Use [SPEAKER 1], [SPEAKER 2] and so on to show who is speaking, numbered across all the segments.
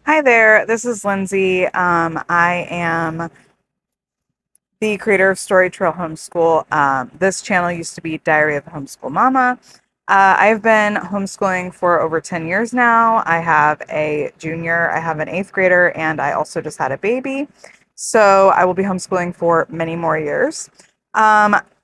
[SPEAKER 1] Hi there, this is Lindsay. I am the creator of Story Trail Homeschool. This channel used to be Diary of a Homeschool Mama. I've been homeschooling for over 10 years now. I have a junior, I have an eighth grader, and I also just had a baby. So I will be homeschooling for many more years.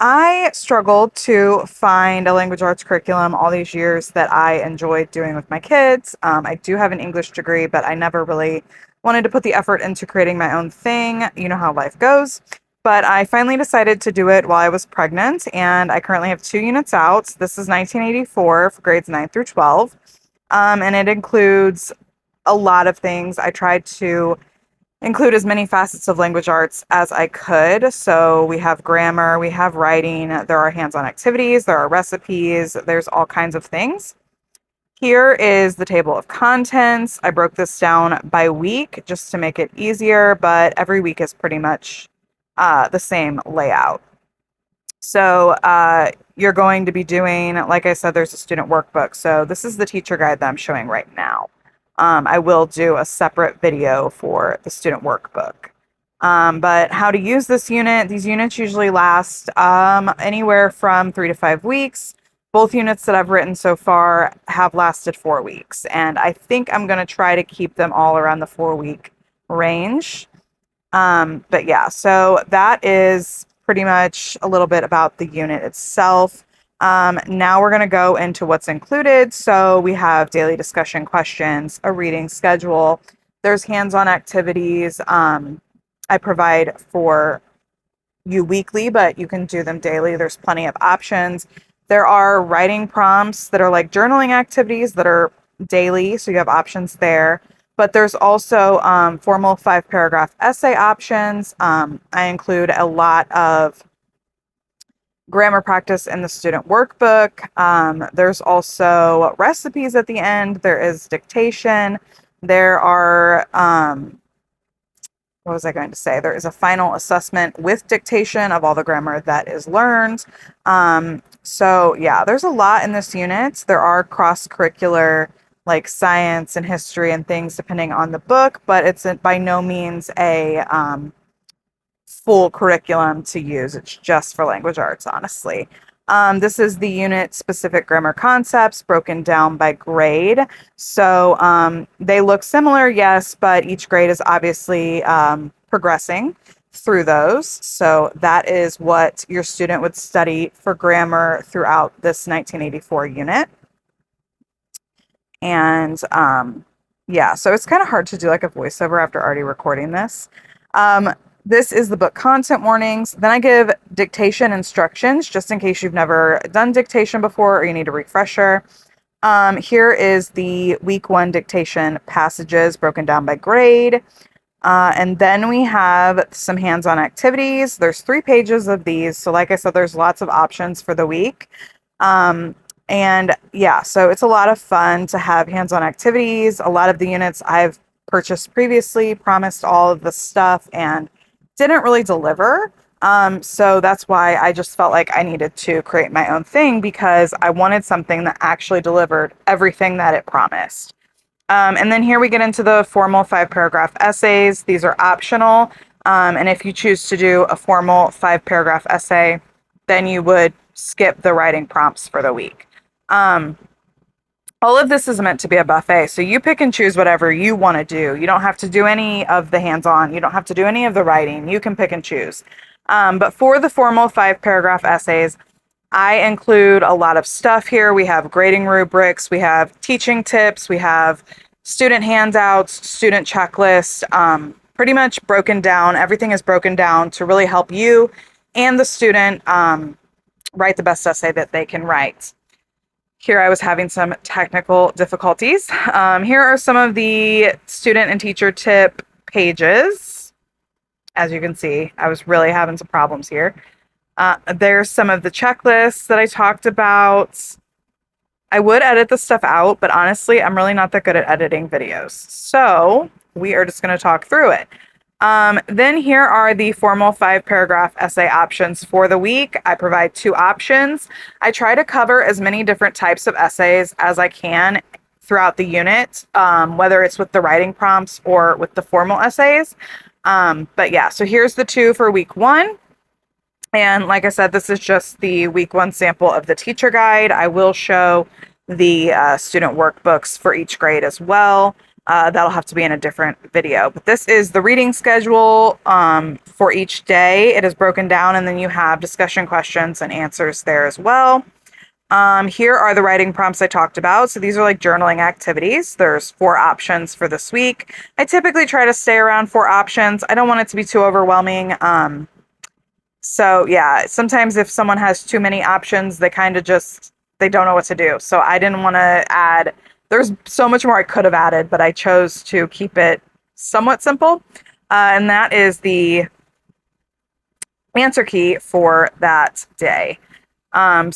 [SPEAKER 1] I struggled to find a language arts curriculum all these years that I enjoyed doing with my kids. I do have an English degree, but I never really wanted to put the effort into creating my own thing. You know how life goes. But I finally decided to do it while I was pregnant, and I currently have 2 units out. This is 1984 for grades 9 through 12, and it includes a lot of things. I tried to include as many facets of language arts as I could. So we have grammar, we have writing, there are hands-on activities, there are recipes, there's all kinds of things. Here is the table of contents. I broke this down by week just to make it easier, but every week is pretty much the same layout. So you're going to be doing, like I said, there's a student workbook. So this is the teacher guide that I'm showing right now. I will do a separate video for the student workbook. But how to use this unit, these units usually last anywhere from 3 to 5 weeks. Both units that I've written so far have lasted 4 weeks, and I think I'm going to try to keep them all around the 4-week range. But yeah, so that is pretty much a little bit about the unit itself. Now we're going to go into what's included. So we have daily discussion questions, a reading schedule. There's hands-on activities I provide for you weekly, but you can do them daily. There's plenty of options. There are writing prompts that are like journaling activities that are daily, so you have options there. But there's also formal 5-paragraph essay options. I include a lot of grammar practice in the student workbook. There's also recipes at the end. There is dictation. There are, what was I going to say? There is a final assessment with dictation of all the grammar that is learned. So yeah, there's a lot in this unit. There are cross-curricular like science and history and things depending on the book, but it's by no means a full curriculum to use. It's just for language arts, honestly. This is the unit-specific grammar concepts broken down by grade. So they look similar, yes, but each grade is obviously progressing through those. So that is what your student would study for grammar throughout this 1984 unit. And yeah, so it's kind of hard to do like a voiceover after already recording this. This is the book content warnings. Then I give dictation instructions just in case you've never done dictation before or you need a refresher. Here is the week 1 dictation passages broken down by grade. And then we have some hands-on activities. There's 3 pages of these. So like I said, there's lots of options for the week. And yeah, so it's a lot of fun to have hands-on activities. A lot of the units I've purchased previously promised all of the stuff and didn't really deliver. So that's why I just felt like I needed to create my own thing because I wanted something that actually delivered everything that it promised. And then here we get into the formal 5-paragraph essays. These are optional. And if you choose to do a formal 5-paragraph essay, then you would skip the writing prompts for the week. All of this is meant to be a buffet, so you pick and choose whatever you want to do. You don't have to do any of the hands-on. You don't have to do any of the writing. You can pick and choose. But for the formal 5-paragraph essays, I include a lot of stuff here. We have grading rubrics, we have teaching tips, we have student handouts, student checklists, pretty much broken down. Everything is broken down to really help you and the student write the best essay that they can write. Here I was having some technical difficulties. Here are some of the student and teacher tip pages. As you can see, I was really having some problems here. There's some of the checklists that I talked about. I would edit this stuff out, but honestly, I'm really not that good at editing videos. So we are just going to talk through it. Then here are the formal 5-paragraph essay options for the week. I provide 2 options. I try to cover as many different types of essays as I can throughout the unit, whether it's with the writing prompts or with the formal essays. But yeah, so here's the 2 for week 1. And like I said, this is just the week 1 sample of the teacher guide. I will show the student workbooks for each grade as well. That'll have to be in a different video. But this is the reading schedule for each day. It is broken down, and then you have discussion questions and answers there as well. Here are the writing prompts I talked about. So these are like journaling activities. There's 4 options for this week. I typically try to stay around 4 options. I don't want it to be too overwhelming. So yeah, sometimes if someone has too many options, they kind of they don't know what to do. So I didn't want to add, there's so much more I could have added, but I chose to keep it somewhat simple. And that is the answer key for that day. And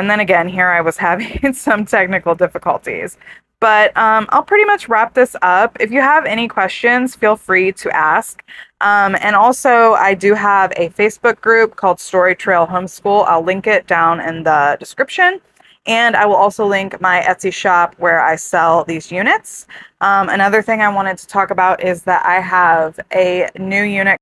[SPEAKER 1] then again, here I was having some technical difficulties. But I'll pretty much wrap this up. If you have any questions, feel free to ask. And also, I do have a Facebook group called Story Trail Homeschool. I'll link it down in the description. And I will also link my Etsy shop where I sell these units. Another thing I wanted to talk about is that I have a new unit